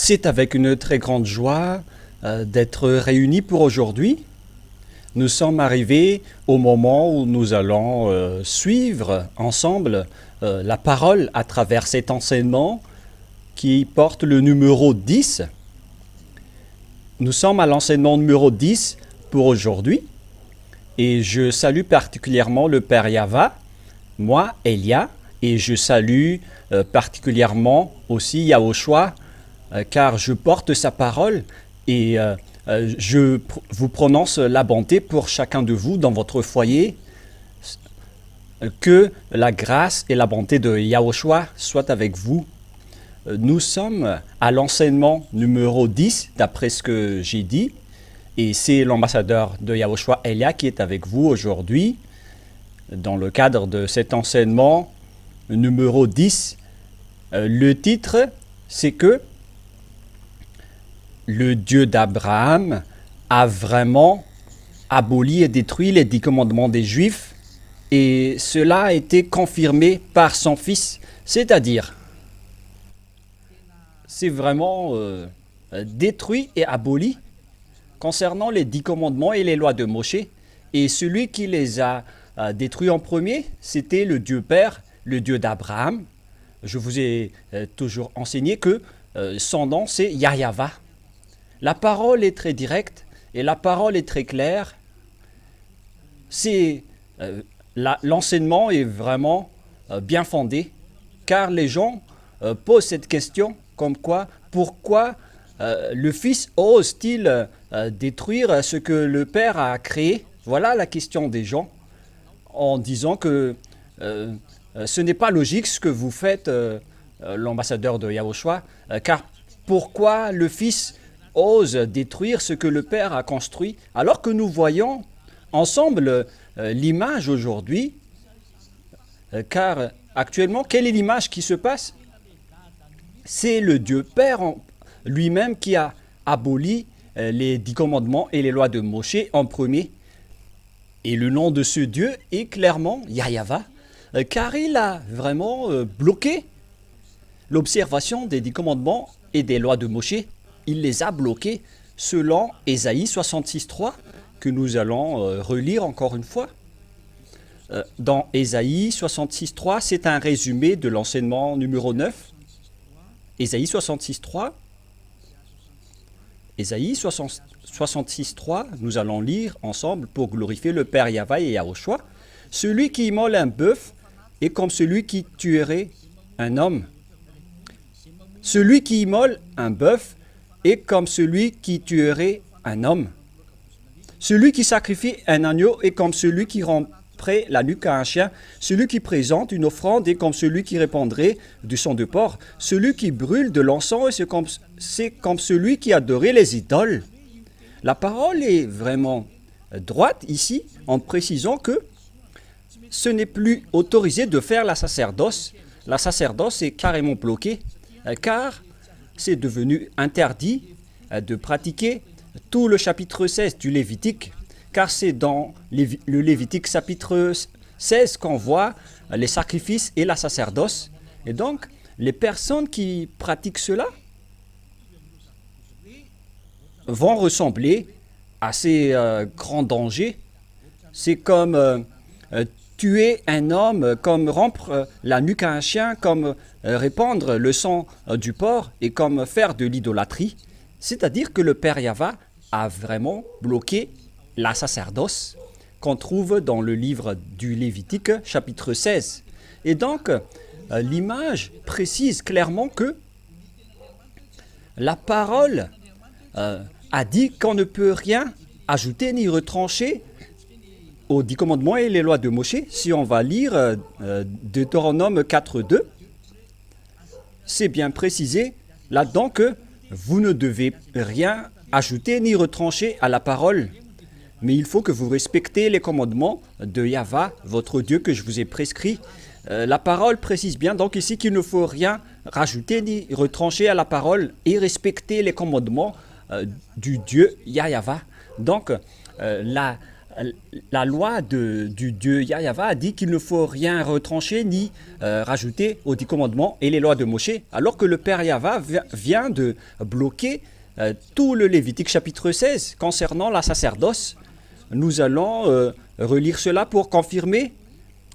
C'est avec une très grande joie d'être réunis pour aujourd'hui. Nous sommes arrivés au moment où nous allons suivre ensemble la parole à travers cet enseignement qui porte le numéro 10. Nous sommes à l'enseignement numéro 10 pour aujourd'hui et je salue particulièrement le Père Yava, moi, Elia, et je salue particulièrement aussi Yahushua, car je porte sa parole et je vous prononce la bonté pour chacun de vous dans votre foyer. Que la grâce et la bonté de Yahushua soient avec vous. Nous sommes à l'enseignement numéro 10, d'après ce que j'ai dit, et c'est l'ambassadeur de Yahushua, Elia, qui est avec vous aujourd'hui. Dans le cadre de cet enseignement numéro 10, le titre, c'est que le Dieu d'Abraham a vraiment aboli et détruit les 10 commandements des Juifs, et cela a été confirmé par son Fils, c'est-à-dire, c'est vraiment détruit et aboli concernant les 10 commandements et les lois de Moshe, et celui qui les a détruits en premier, c'était le Dieu Père, le Dieu d'Abraham. Je vous ai toujours enseigné que son nom c'est Yahava. La parole est très directe et la parole est très claire. L'enseignement est vraiment bien fondé, car les gens posent cette question comme quoi, pourquoi le Fils ose-t-il détruire ce que le Père a créé? Voilà la question des gens, en disant que ce n'est pas logique ce que vous faites, l'ambassadeur de Yahushua, car pourquoi le Fils ose détruire ce que le Père a construit, alors que nous voyons ensemble l'image aujourd'hui, car actuellement, quelle est l'image qui se passe? C'est le Dieu Père lui-même qui a aboli les 10 commandements et les lois de Moshe en premier. Et le nom de ce Dieu est clairement Yahava, car il a vraiment bloqué l'observation des 10 commandements et des lois de Moshe. Il les a bloqués selon Ésaïe 66.3, que nous allons relire encore une fois. Dans Ésaïe 66.3, c'est un résumé de l'enseignement numéro 9. Ésaïe 66.3. Ésaïe 66.3, nous allons lire ensemble pour glorifier le Père Yahva et Yahushua. Celui qui immole un bœuf est comme celui qui tuerait un homme. Celui qui immole un bœuf est comme celui qui tuerait un homme. Celui qui sacrifie un agneau est comme celui qui romprait la nuque à un chien. Celui qui présente une offrande est comme celui qui répandrait du sang de porc. Celui qui brûle de l'encens, c'est comme celui qui adorait les idoles. La parole est vraiment droite ici, en précisant que ce n'est plus autorisé de faire la sacerdoce. La sacerdoce est carrément bloquée, car c'est devenu interdit de pratiquer tout le chapitre 16 du Lévitique, car c'est dans le Lévitique chapitre 16 qu'on voit les sacrifices et la sacerdoce. Et donc, les personnes qui pratiquent cela vont ressembler à ces grands dangers. C'est comme tuer un homme, comme rompre la nuque à un chien, comme répandre le sang du porc et comme faire de l'idolâtrie. C'est-à-dire que le Père Yahva a vraiment bloqué la sacerdoce qu'on trouve dans le livre du Lévitique, chapitre 16. Et donc, l'image précise clairement que la parole a dit qu'on ne peut rien ajouter ni retrancher aux 10 commandements et les lois de Moshe. Si on va lire Deutéronome 4.2, c'est bien précisé là-dedans que vous ne devez rien ajouter ni retrancher à la parole, mais il faut que vous respectez les commandements de Yahva, votre Dieu que je vous ai prescrit. La parole précise bien donc ici qu'il ne faut rien rajouter ni retrancher à la parole et respecter les commandements du Dieu Yahva. Donc la loi du Dieu Yahva a dit qu'il ne faut rien retrancher ni rajouter aux 10 commandements et les lois de Moshe, alors que le Père Yahva vient de bloquer tout le Lévitique chapitre 16 concernant la sacerdoce. Nous allons relire cela pour confirmer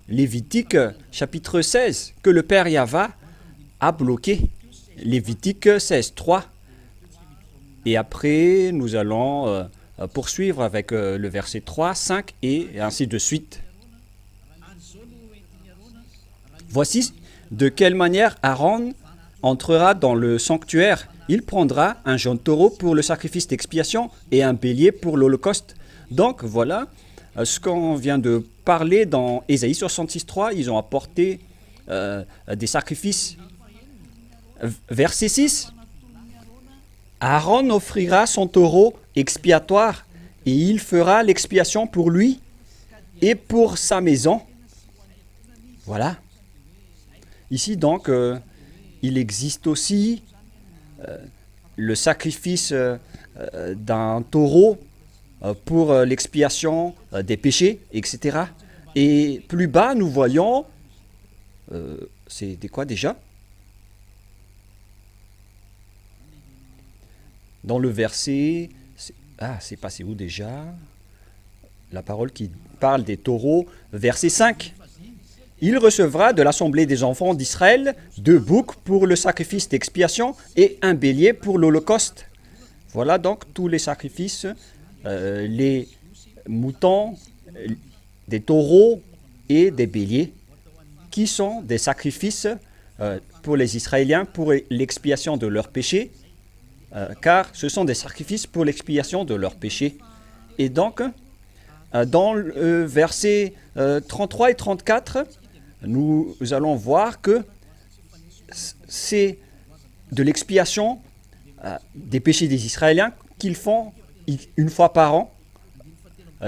Lévitique chapitre 16 que le Père Yahva a bloqué. Lévitique 16, 3. Et après, nous allons poursuivre avec le verset 3, 5 et ainsi de suite. Voici de quelle manière Aaron entrera dans le sanctuaire. Il prendra un jeune taureau pour le sacrifice d'expiation et un bélier pour l'holocauste. Donc voilà ce qu'on vient de parler dans Ésaïe 66, 3. Ils ont apporté des sacrifices. Verset 6. Aaron offrira son taureau expiatoire et il fera l'expiation pour lui et pour sa maison. Voilà. Ici donc, il existe aussi le sacrifice d'un taureau pour l'expiation des péchés, etc. Et plus bas, nous voyons, c'est quoi déjà? Dans le verset, c'est passé où déjà? La parole qui parle des taureaux, verset 5. Il recevra de l'assemblée des enfants d'Israël 2 boucs pour le sacrifice d'expiation et un bélier pour l'holocauste. Voilà donc tous les sacrifices, les moutons, des taureaux et des béliers, qui sont des sacrifices pour les Israéliens pour l'expiation de leurs péchés, car ce sont des sacrifices pour l'expiation de leurs péchés. Et donc, dans le verset 33 et 34, nous allons voir que c'est de l'expiation des péchés des Israéliens qu'ils font une fois par an.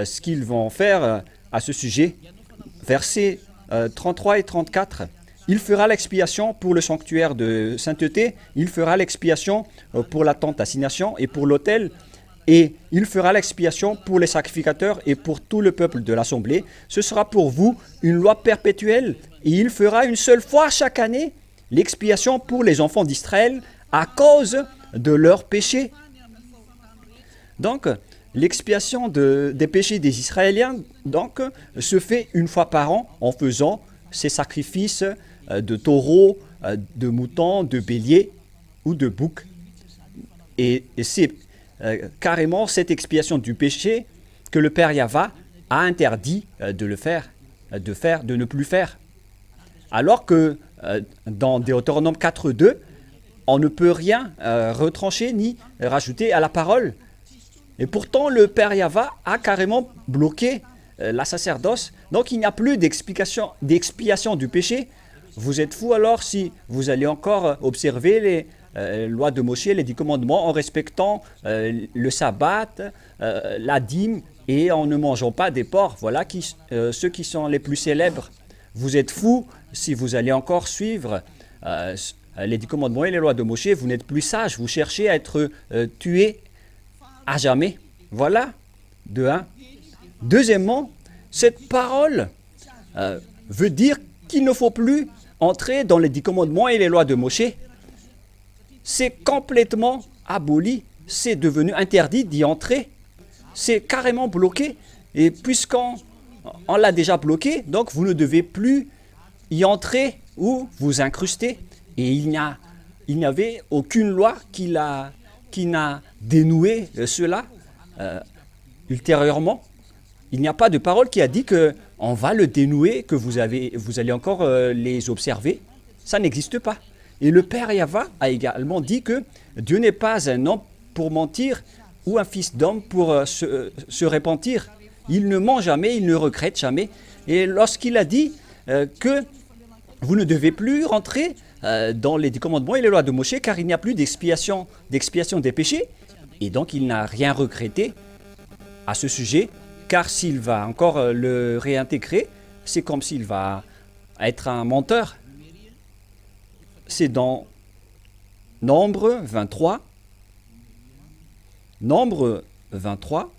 Ce qu'ils vont faire à ce sujet. Versets 33 et 34. Il fera l'expiation pour le sanctuaire de sainteté, il fera l'expiation pour la tente d'assignation et pour l'autel, et il fera l'expiation pour les sacrificateurs et pour tout le peuple de l'assemblée. Ce sera pour vous une loi perpétuelle, et il fera une seule fois chaque année l'expiation pour les enfants d'Israël à cause de leurs péchés. Donc, l'expiation des péchés des Israéliens donc, se fait une fois par an en faisant ces sacrifices de taureaux, de moutons, de béliers ou de boucs. Et c'est carrément cette expiation du péché que le Père Yahva a interdit de ne plus faire. Alors que dans Deutéronome 4.2, on ne peut rien retrancher ni rajouter à la parole. Et pourtant, le Père Yahva a carrément bloqué la sacerdoce. Donc, il n'y a plus d'expiation du péché. Vous êtes fous alors si vous allez encore observer les lois de Moshe, les 10 commandements, en respectant le sabbat, la dîme et en ne mangeant pas des porcs. Voilà ceux qui sont les plus célèbres. Vous êtes fous si vous allez encore suivre les 10 commandements et les lois de Moshe. Vous n'êtes plus sages, vous cherchez à être tués à jamais. Voilà, de un. Deuxièmement, cette parole veut dire qu'il ne faut plus entrer dans les 10 commandements et les lois de Moshe. C'est complètement aboli, c'est devenu interdit d'y entrer. C'est carrément bloqué. Et puisqu'on l'a déjà bloqué, donc vous ne devez plus y entrer ou vous incruster. Et il n'y avait aucune loi qui n'a dénoué cela ultérieurement. Il n'y a pas de parole qui a dit qu'on va le dénouer, que vous allez encore les observer. Ça n'existe pas. Et le Père Yahva a également dit que Dieu n'est pas un homme pour mentir ou un fils d'homme pour se repentir. Il ne ment jamais, il ne regrette jamais. Et lorsqu'il a dit que vous ne devez plus rentrer dans les 10 commandements et les lois de Moshe, car il n'y a plus d'expiation des péchés, et donc il n'a rien regretté à ce sujet, car s'il va encore le réintégrer, c'est comme s'il va être un menteur. C'est dans Nombre 23. Nombre 23.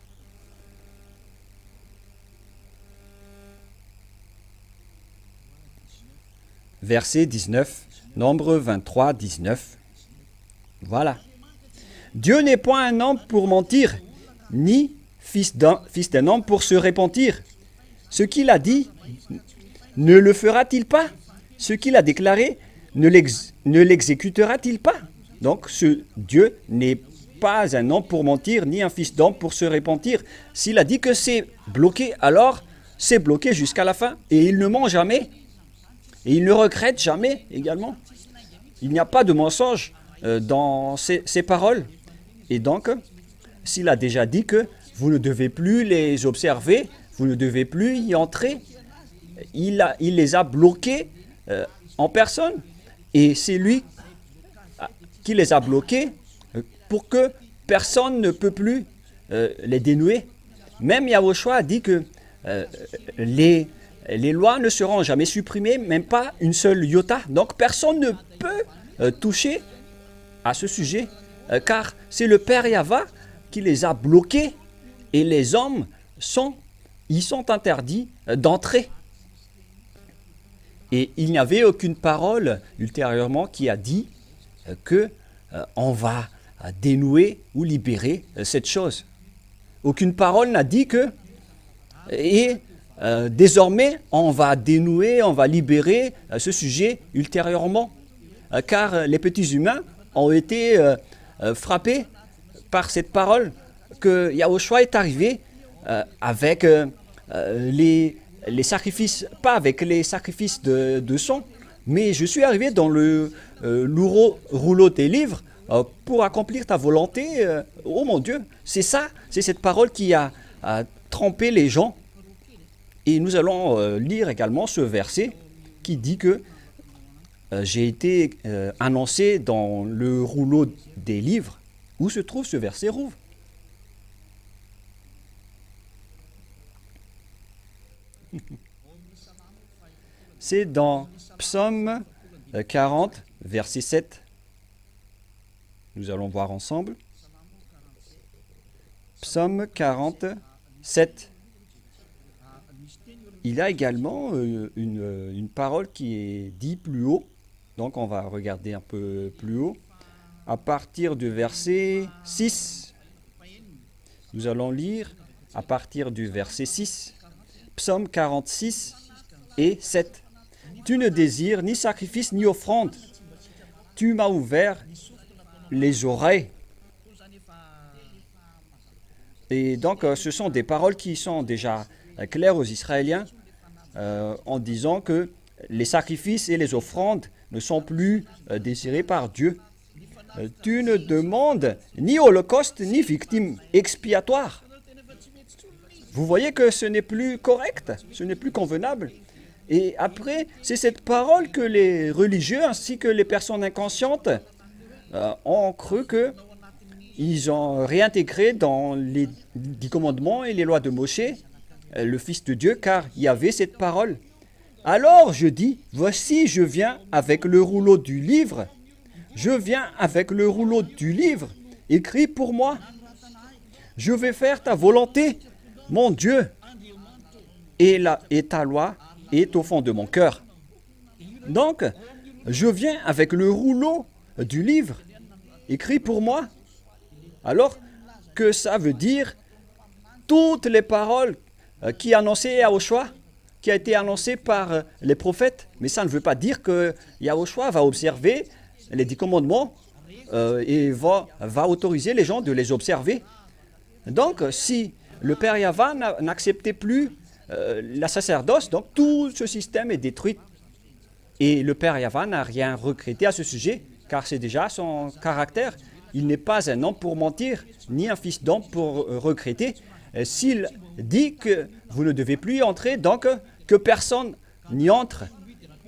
verset 19, Nombre 23, 19. Voilà. Dieu n'est point un homme pour mentir, ni fils d'un homme pour se repentir. Ce qu'il a dit, ne le fera-t-il pas? Ce qu'il a déclaré, ne l'exécutera-t-il pas? Donc, ce Dieu n'est pas un homme pour mentir, ni un fils d'homme pour se repentir. S'il a dit que c'est bloqué, alors c'est bloqué jusqu'à la fin. Et il ne ment jamais. Et il ne regrette jamais également. Il n'y a pas de mensonge dans ces paroles. Et donc, s'il a déjà dit que vous ne devez plus les observer, vous ne devez plus y entrer, il les a bloqués en personne. Et c'est lui qui les a bloqués pour que personne ne peut plus les dénouer. Même Yahushua a dit que les lois ne seront jamais supprimées, même pas une seule iota. Donc personne ne peut toucher à ce sujet, car c'est le Père Yahva qui les a bloqués et les hommes sont interdits d'entrer. Et il n'y avait aucune parole ultérieurement qui a dit que on va dénouer ou libérer cette chose. Aucune parole n'a dit que désormais on va dénouer, on va libérer ce sujet ultérieurement, car les petits humains ont été frappés par cette parole que Yahushua est arrivé avec les sacrifices, pas avec les sacrifices de sang, mais je suis arrivé dans le rouleau des livres pour accomplir ta volonté, oh mon Dieu. C'est ça, c'est cette parole qui a trompé les gens. Et nous allons lire également ce verset qui dit que j'ai été annoncé dans le rouleau des livres. Où se trouve ce verset, Rouve? C'est dans Psaume 40, verset 7. Nous allons voir ensemble. Psaume 40, 7. Il y a également une parole qui est dite plus haut. Donc on va regarder un peu plus haut. À partir du verset 6, nous allons lire à partir du verset 6, Psaume 46 et 7. Tu ne désires ni sacrifice ni offrande. Tu m'as ouvert les oreilles. Et donc ce sont des paroles qui sont déjà claires aux Israéliens en disant que les sacrifices et les offrandes ne sont plus désirés par Dieu. Tu ne demandes ni holocauste ni victime expiatoire. Vous voyez que ce n'est plus correct, ce n'est plus convenable. Et après, c'est cette parole que les religieux ainsi que les personnes inconscientes ont cru qu'ils ont réintégré dans les 10 commandements et les lois de Moshe, le Fils de Dieu, car il y avait cette parole. Alors je dis, voici je viens avec le rouleau du livre. Je viens avec le rouleau du livre, écrit pour moi. Je vais faire ta volonté, mon Dieu, et ta loi est au fond de mon cœur. Donc, je viens avec le rouleau du livre, écrit pour moi. Alors, que ça veut dire toutes les paroles qui annonçaient Yahushua, qui a été annoncées par les prophètes, mais ça ne veut pas dire que Yahushua va observer les 10 commandements et va autoriser les gens de les observer. Donc, si le Père Yahva n'acceptait plus la sacerdoce, donc tout ce système est détruit. Et le Père Yahva n'a rien regretté à ce sujet, car c'est déjà son caractère. Il n'est pas un homme pour mentir, ni un fils d'homme pour regretter. S'il dit que vous ne devez plus y entrer, donc que personne n'y entre.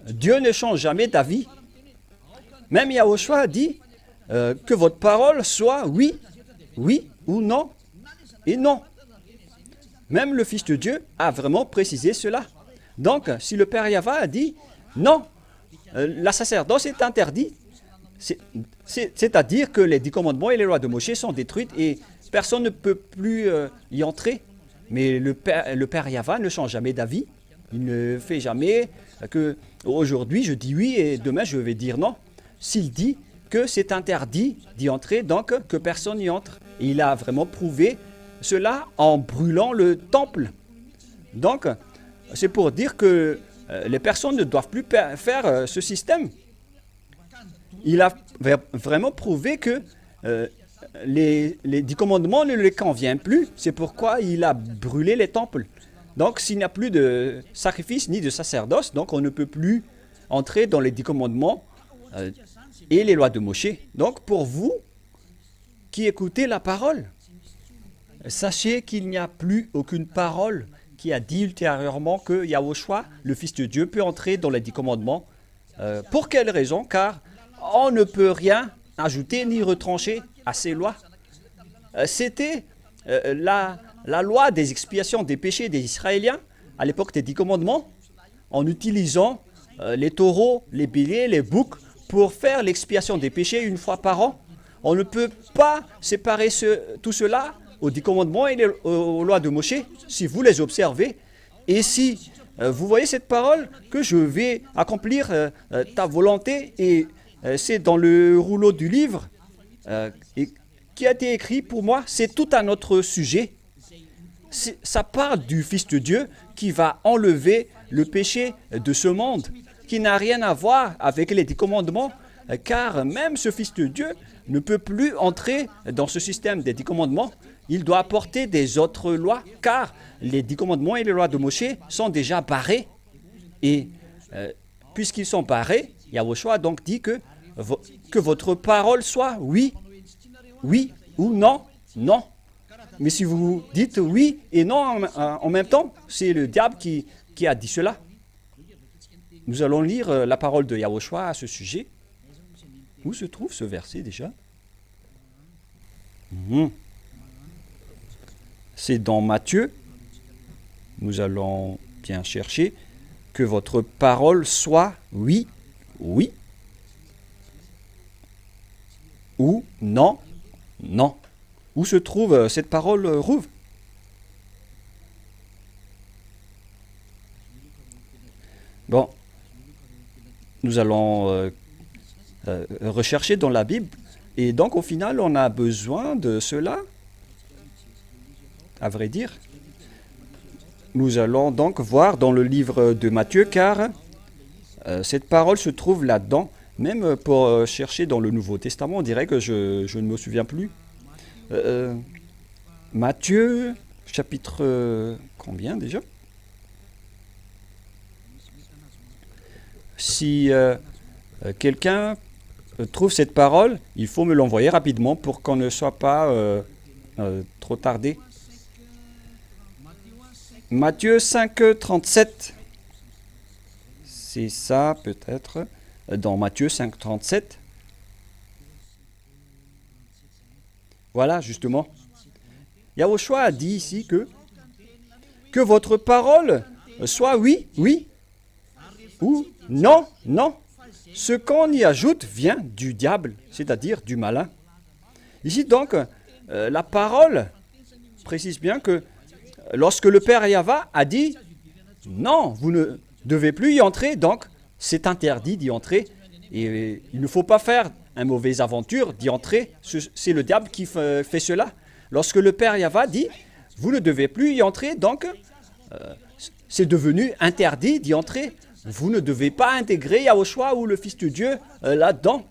Dieu ne change jamais d'avis. Même Yahushua a dit que votre parole soit oui, oui ou non, et non. Même le Fils de Dieu a vraiment précisé cela. Donc, si le Père Yahva a dit non, la sacerdoce est interdite, c'est-à-dire que les 10 commandements et les lois de Moshe sont détruites et personne ne peut plus y entrer. Mais le Père Yahva ne change jamais d'avis. Il ne fait jamais que aujourd'hui je dis oui et demain je vais dire non. S'il dit que c'est interdit d'y entrer, donc que personne n'y entre. Et il a vraiment prouvé cela en brûlant le temple. Donc, c'est pour dire que les personnes ne doivent plus faire ce système. Il a vraiment prouvé que les 10 commandements ne lui conviennent plus. C'est pourquoi il a brûlé les temples. Donc, s'il n'y a plus de sacrifice ni de sacerdoce, donc on ne peut plus entrer dans les 10 commandements et les lois de Moshe. Donc, pour vous qui écoutez la parole, sachez qu'il n'y a plus aucune parole qui a dit ultérieurement que Yahushua, le Fils de Dieu, peut entrer dans les 10 commandements. Pour quelle raison? Car on ne peut rien ajouter ni retrancher à ces lois. C'était la loi des expiations des péchés des Israéliens à l'époque des 10 commandements, en utilisant les taureaux, les béliers, les boucs pour faire l'expiation des péchés une fois par an. On ne peut pas séparer tout cela aux 10 commandements et aux lois de Moshe, si vous les observez. Et si vous voyez cette parole, que je vais accomplir ta volonté, et c'est dans le rouleau du livre qui a été écrit pour moi, c'est tout un autre sujet. Ça parle du Fils de Dieu qui va enlever le péché de ce monde, qui n'a rien à voir avec les 10 commandements, car même ce Fils de Dieu ne peut plus entrer dans ce système des 10 commandements. Il doit apporter des autres lois, car les 10 commandements et les lois de Moshe sont déjà barrés. Et puisqu'ils sont barrés, Yahushua a donc dit que votre parole soit oui, oui ou non, non. Mais si vous dites oui et non en même temps, c'est le diable qui a dit cela. Nous allons lire la parole de Yahushua à ce sujet. Où se trouve ce verset déjà? C'est dans Matthieu. Nous allons bien chercher que votre parole soit oui, oui, ou non, non. Où se trouve cette parole, Rouve? Bon, nous allons rechercher dans la Bible. Et donc, au final, on a besoin de cela, à vrai dire. Nous allons donc voir dans le livre de Matthieu, car cette parole se trouve là-dedans. Même pour chercher dans le Nouveau Testament, on dirait que je ne me souviens plus. Matthieu, chapitre combien déjà? Si quelqu'un trouve cette parole, il faut me l'envoyer rapidement pour qu'on ne soit pas trop tardé. Matthieu 5, 37. C'est ça peut-être, dans Matthieu 5, 37. Voilà, justement. Yahushua a dit ici que votre parole soit oui, oui, ou non, non. Ce qu'on y ajoute vient du diable, c'est-à-dire du malin. Ici donc, la parole précise bien que lorsque le Père Yahva a dit « Non, vous ne devez plus y entrer, donc c'est interdit d'y entrer. Et il ne faut pas faire une mauvaise aventure d'y entrer. C'est le diable qui fait cela. Lorsque le Père Yahva dit « Vous ne devez plus y entrer, donc c'est devenu interdit d'y entrer. Vous ne devez pas intégrer Yahushua ou le Fils de Dieu là-dedans. »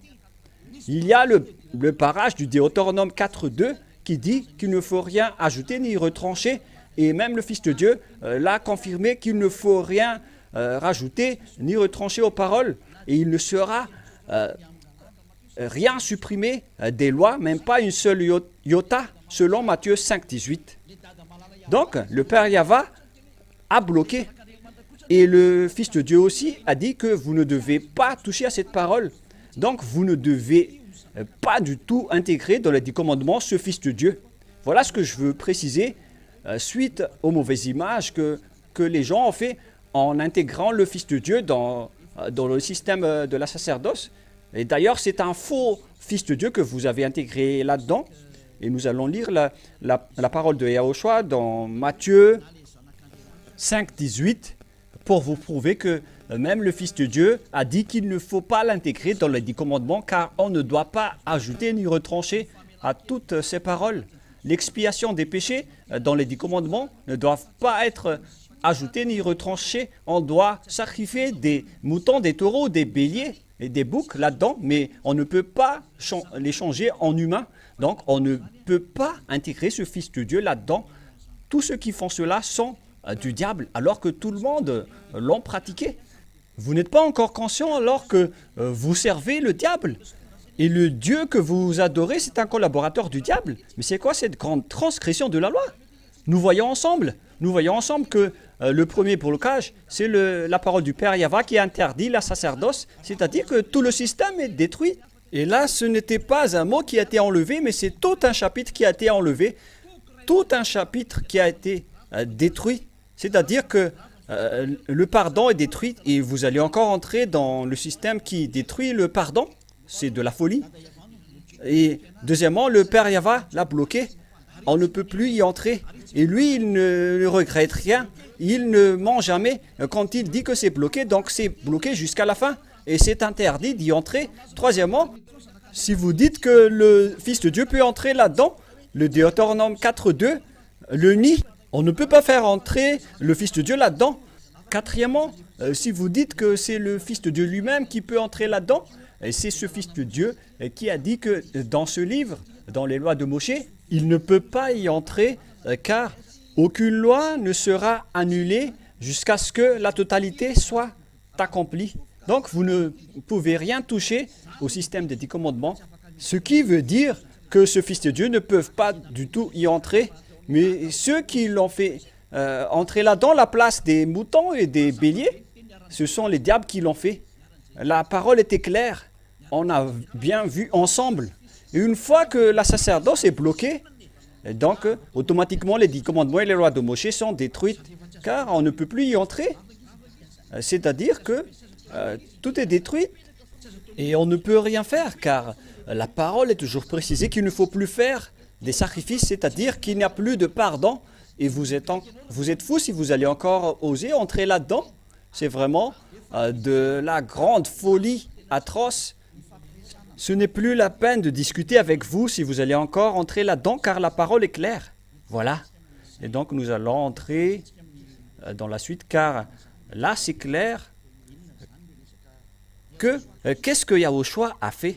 Il y a le parage du Deutéronome 4.2 qui dit qu'il ne faut rien ajouter ni retrancher. Et même le Fils de Dieu l'a confirmé qu'il ne faut rien rajouter ni retrancher aux paroles. Et il ne sera rien supprimé des lois, même pas une seule iota, selon Matthieu 5.18. Donc, le Père Yahva a bloqué. Et le Fils de Dieu aussi a dit que vous ne devez pas toucher à cette parole. Donc, vous ne devez pas du tout intégrer dans les 10 commandements ce Fils de Dieu. Voilà ce que je veux préciser suite aux mauvaises images que les gens ont fait en intégrant le Fils de Dieu dans le système de la sacerdoce. Et d'ailleurs, c'est un faux Fils de Dieu que vous avez intégré là-dedans. Et nous allons lire la parole de Yahushua dans Matthieu 5, 18. pour vous prouver que même le Fils de Dieu a dit qu'il ne faut pas l'intégrer dans les 10 commandements car on ne doit pas ajouter ni retrancher à toutes ces paroles. L'expiation des péchés dans les 10 commandements ne doivent pas être ajoutées ni retranchées. On doit sacrifier des moutons, des taureaux, des béliers et des boucs là-dedans, mais on ne peut pas les changer en humains. Donc on ne peut pas intégrer ce Fils de Dieu là-dedans. Tous ceux qui font cela sont du diable, alors que tout le monde l'ont pratiqué. Vous n'êtes pas encore conscient alors que vous servez le diable. Et le Dieu que vous adorez, c'est un collaborateur du diable. Mais c'est quoi cette grande transgression de la loi? Nous voyons ensemble que le premier blocage, c'est la parole du Père Yahva qui interdit la sacerdoce, c'est-à-dire que tout le système est détruit. Et là, ce n'était pas un mot qui a été enlevé, mais c'est tout un chapitre qui a été enlevé, tout un chapitre qui a été détruit. C'est-à-dire que le pardon est détruit et vous allez encore entrer dans le système qui détruit le pardon. C'est de la folie. Et deuxièmement, le Père Yahva l'a bloqué. On ne peut plus y entrer. Et lui, il ne regrette rien. Il ne ment jamais quand il dit que c'est bloqué. Donc c'est bloqué jusqu'à la fin. Et c'est interdit d'y entrer. Troisièmement, si vous dites que le Fils de Dieu peut entrer là-dedans, le Deutéronome 4.2 le nie. On ne peut pas faire entrer le Fils de Dieu là-dedans. Quatrièmement, si vous dites que c'est le Fils de Dieu lui-même qui peut entrer là-dedans, c'est ce Fils de Dieu qui a dit que dans ce livre, dans les lois de Moshe, il ne peut pas y entrer car aucune loi ne sera annulée jusqu'à ce que la totalité soit accomplie. Donc vous ne pouvez rien toucher au système des 10 commandements, ce qui veut dire que ce Fils de Dieu ne peut pas du tout y entrer. Mais ceux qui l'ont fait entrer là dans la place des moutons et des béliers, ce sont les diables qui l'ont fait. La parole était claire. On a bien vu ensemble. Et une fois que la sacerdoce est bloquée, donc automatiquement les 10 commandements et les lois de Moshe sont détruites, car on ne peut plus y entrer. C'est-à-dire que tout est détruit et on ne peut rien faire, car la parole est toujours précisée qu'il ne faut plus faire des sacrifices, c'est-à-dire qu'il n'y a plus de pardon. Et vous êtes fous si vous allez encore oser entrer là-dedans. C'est vraiment de la grande folie atroce. Ce n'est plus la peine de discuter avec vous si vous allez encore entrer là-dedans, car la parole est claire. Voilà. Et donc nous allons entrer dans la suite, car là c'est clair que qu'est-ce que Yahushua a fait?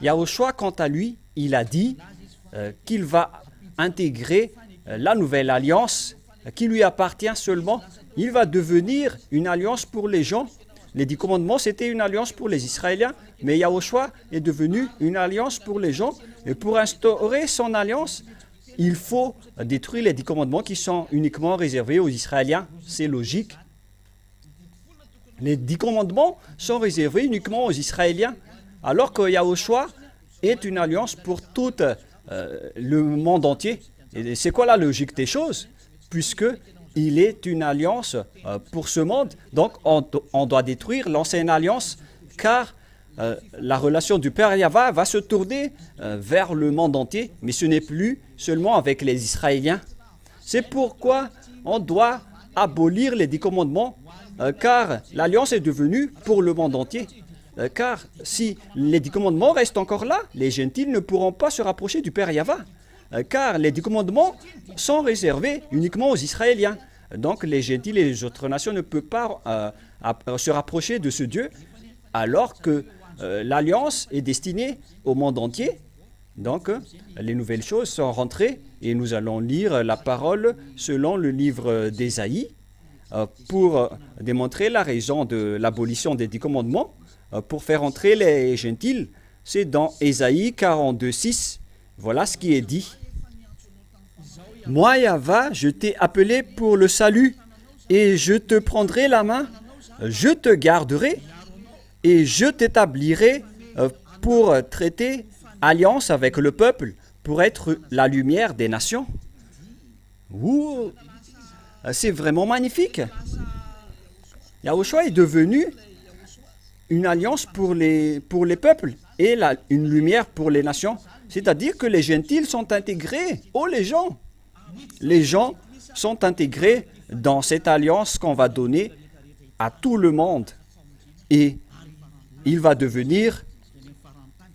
Yahushua, quant à lui, il a dit qu'il va intégrer la nouvelle alliance qui lui appartient seulement. Il va devenir une alliance pour les gens. Les 10 commandements, c'était une alliance pour les Israéliens, mais Yahushua est devenu une alliance pour les gens. Et pour instaurer son alliance, il faut détruire les 10 commandements qui sont uniquement réservés aux Israéliens. C'est logique. Les 10 commandements sont réservés uniquement aux Israéliens, alors que Yahushua est une alliance pour tout le monde entier. Et c'est quoi la logique des choses? Puisque il est une alliance pour ce monde, donc on doit détruire l'ancienne alliance, car la relation du Père Yahva va se tourner vers le monde entier, mais ce n'est plus seulement avec les Israéliens. C'est pourquoi on doit abolir les 10 commandements, car l'alliance est devenue pour le monde entier. Car si les 10 commandements restent encore là, les gentils ne pourront pas se rapprocher du Père Yahva. Car les 10 commandements sont réservés uniquement aux Israéliens. Donc les gentils et les autres nations ne peuvent pas se rapprocher de ce Dieu, alors que l'alliance est destinée au monde entier. Donc les nouvelles choses sont rentrées et nous allons lire la parole selon le livre d'Ésaïe pour démontrer la raison de l'abolition des 10 commandements. Pour faire entrer les gentils, c'est dans Ésaïe 42:6. Voilà ce qui est dit. Moi, Yahva, je t'ai appelé pour le salut, et je te prendrai la main, je te garderai, et je t'établirai pour traiter alliance avec le peuple, pour être la lumière des nations. Ouh, c'est vraiment magnifique. Yahushua est devenu une alliance pour les peuples et une lumière pour les nations. C'est-à-dire que les gentils sont intégrés. Oh, les gens sont intégrés dans cette alliance qu'on va donner à tout le monde et il va devenir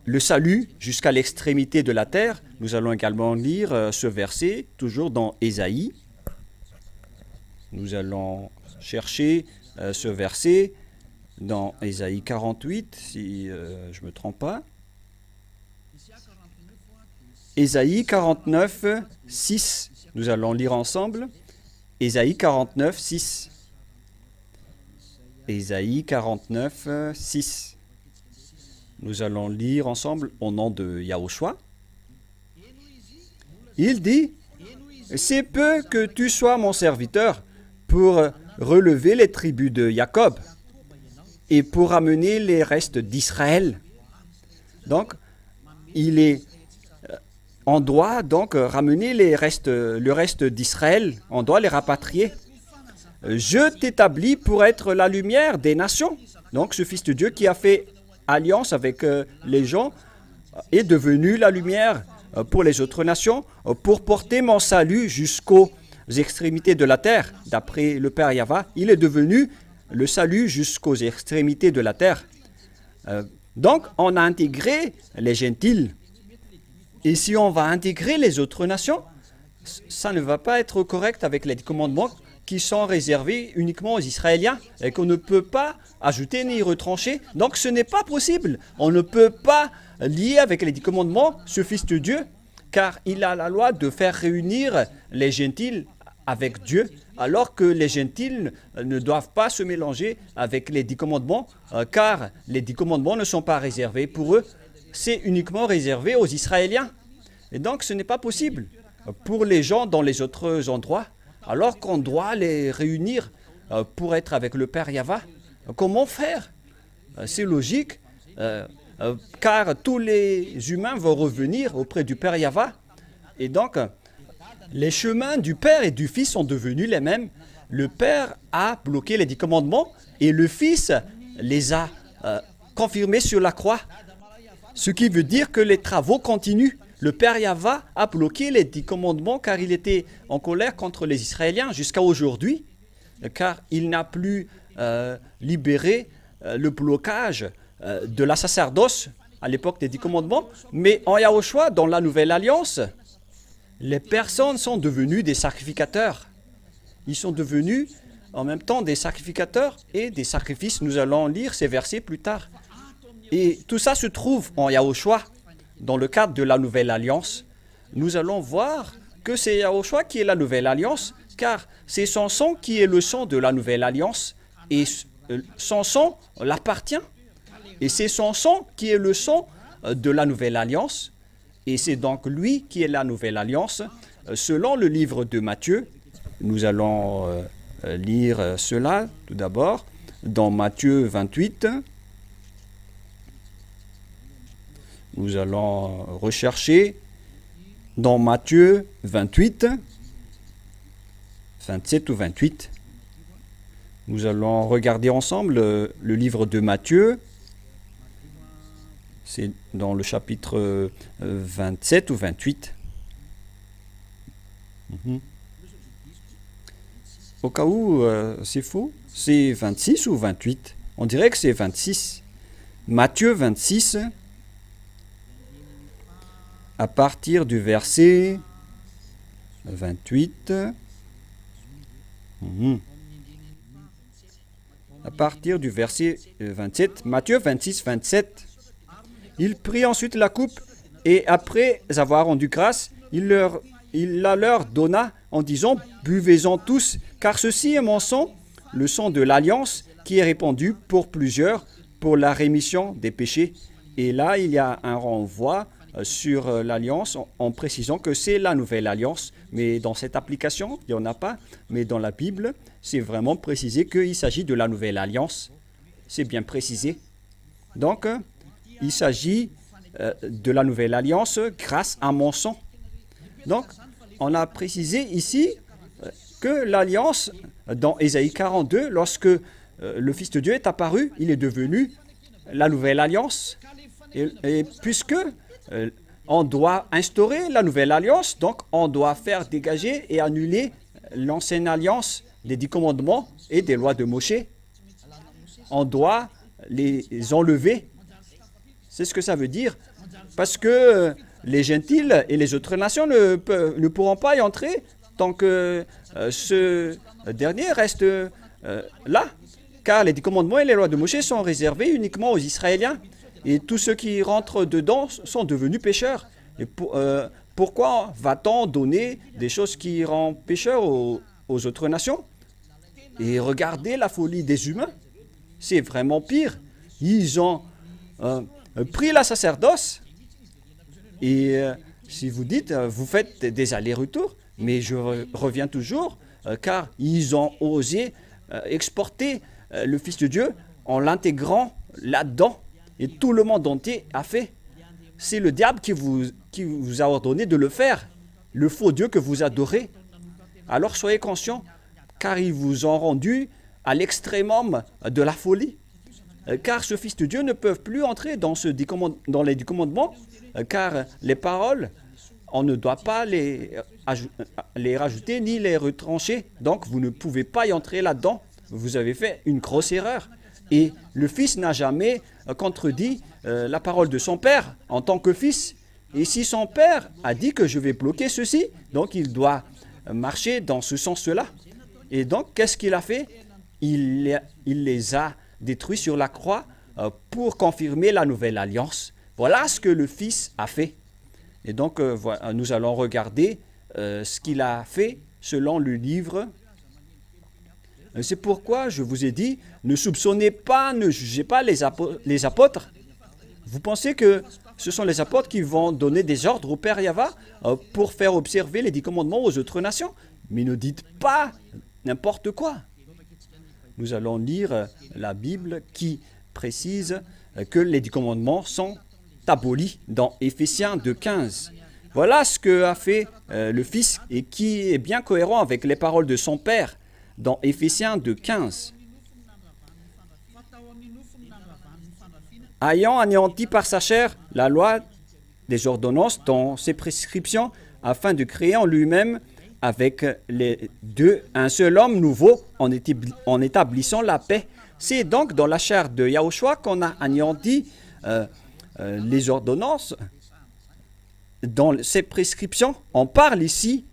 le salut jusqu'à l'extrémité de la terre. Nous allons également lire ce verset, toujours dans Ésaïe. Nous allons chercher ce verset dans Ésaïe 48, si je ne me trompe pas. Ésaïe 49, 6. Nous allons lire ensemble. Ésaïe 49, 6. Ésaïe 49, 6. Nous allons lire ensemble au nom de Yahushua. Il dit, « C'est peu que tu sois mon serviteur pour relever les tribus de Jacob et pour amener les restes d'Israël. » Donc, on doit donc ramener le reste d'Israël, on doit les rapatrier. Je t'établis pour être la lumière des nations. Donc, ce Fils de Dieu qui a fait alliance avec les gens est devenu la lumière pour les autres nations, pour porter mon salut jusqu'aux extrémités de la terre. D'après le Père Yahva, il est devenu le salut jusqu'aux extrémités de la terre. Donc, on a intégré les gentils. Et si on va intégrer les autres nations, ça ne va pas être correct avec les commandements qui sont réservés uniquement aux Israéliens et qu'on ne peut pas ajouter ni retrancher. Donc ce n'est pas possible. On ne peut pas lier avec les 10 commandements ce Fils de Dieu, car il a la loi de faire réunir les gentils avec Dieu, alors que les gentils ne doivent pas se mélanger avec les 10 commandements, car les 10 commandements ne sont pas réservés pour eux. C'est uniquement réservé aux Israéliens. Et donc, ce n'est pas possible pour les gens dans les autres endroits, alors qu'on doit les réunir pour être avec le Père Yahva. Comment faire? C'est logique, car tous les humains vont revenir auprès du Père Yahva. Et donc, les chemins du Père et du Fils sont devenus les mêmes. Le Père a bloqué les 10 commandements et le Fils les a confirmés sur la croix. Ce qui veut dire que les travaux continuent. Le Père Yahva a bloqué les 10 commandements car il était en colère contre les Israéliens jusqu'à aujourd'hui, car il n'a plus libéré le blocage de la sacerdoce à l'époque des 10 commandements. Mais en Yahushua, dans la Nouvelle Alliance, les personnes sont devenues des sacrificateurs. Ils sont devenus en même temps des sacrificateurs et des sacrifices. Nous allons lire ces versets plus tard. Et tout ça se trouve en Yahushua, dans le cadre de la Nouvelle Alliance. Nous allons voir que c'est Yahushua qui est la Nouvelle Alliance, car c'est son sang qui est le sang de la Nouvelle Alliance, et son sang l'appartient. Et c'est son sang qui est le sang de la Nouvelle Alliance, et c'est donc lui qui est la Nouvelle Alliance. Selon le livre de Matthieu, nous allons lire cela tout d'abord, dans Matthieu 28. Nous allons rechercher dans Matthieu 28, 27 ou 28. Nous allons regarder ensemble le livre de Matthieu. C'est dans le chapitre 27 ou 28. Au cas où c'est faux, c'est 26 ou 28. On dirait que c'est 26. Matthieu 26. À partir du verset 28, à partir du verset 27, Matthieu 26, 27, il prit ensuite la coupe et après avoir rendu grâce, il la leur donna en disant, buvez-en tous, car ceci est mon sang, le sang de l'alliance qui est répandu pour plusieurs pour la rémission des péchés. Et là, il y a un renvoi sur l'alliance en précisant que c'est la nouvelle alliance, mais dans cette application, il n'y en a pas, mais dans la Bible, c'est vraiment précisé qu'il s'agit de la nouvelle alliance, c'est bien précisé. Donc, il s'agit de la nouvelle alliance grâce à mon sang. Donc, on a précisé ici que l'alliance, dans Ésaïe 42, lorsque le Fils de Dieu est apparu, il est devenu la nouvelle alliance, et puisque on doit instaurer la nouvelle alliance, donc on doit faire dégager et annuler l'ancienne alliance des 10 commandements et des lois de Moshe. on doit les enlever. C'est ce que ça veut dire. Parce que les gentils et les autres nations ne pourront pas y entrer tant que ce dernier reste là. Car les 10 commandements et les lois de Moïse sont réservés uniquement aux Israéliens. Et tous ceux qui rentrent dedans sont devenus pécheurs. Et pourquoi va-t-on donner des choses qui rendent pécheurs aux autres nations? Et regardez la folie des humains. C'est vraiment pire. Ils ont pris la sacerdoce. Et si vous dites, vous faites des allers-retours, mais je reviens toujours, car ils ont osé exporter le Fils de Dieu en l'intégrant là-dedans. Et tout le monde entier a fait. C'est le diable qui vous a ordonné de le faire, le faux Dieu que vous adorez. Alors soyez conscients, car ils vous ont rendu à l'extrémum de la folie. Car ce Fils de Dieu ne peut plus entrer dans les 10 commandements, car les paroles, on ne doit pas les rajouter ni les retrancher. Donc vous ne pouvez pas y entrer là-dedans. Vous avez fait une grosse erreur. Et le Fils n'a jamais contredit la parole de son Père en tant que Fils. Et si son Père a dit que je vais bloquer ceci, donc il doit marcher dans ce sens-là. Et donc, qu'est-ce qu'il a fait? Il les a détruits sur la croix pour confirmer la nouvelle alliance. Voilà ce que le Fils a fait. Et donc, voilà, nous allons regarder ce qu'il a fait selon le livre. C'est pourquoi je vous ai dit, ne soupçonnez pas, ne jugez pas les apôtres. Vous pensez que ce sont les apôtres qui vont donner des ordres au Père Yahva pour faire observer les 10 commandements aux autres nations? Mais ne dites pas n'importe quoi. Nous allons lire la Bible qui précise que les 10 commandements sont abolis dans Éphésiens 2,15. Voilà ce qu'a fait le Fils et qui est bien cohérent avec les paroles de son Père dans Éphésiens 2,15. Ayant anéanti par sa chair la loi des ordonnances dans ses prescriptions, afin de créer en lui-même avec les deux un seul homme nouveau en établissant la paix. C'est donc dans la chair de Yahushua qu'on a anéanti les ordonnances. Dans ces prescriptions, on parle ici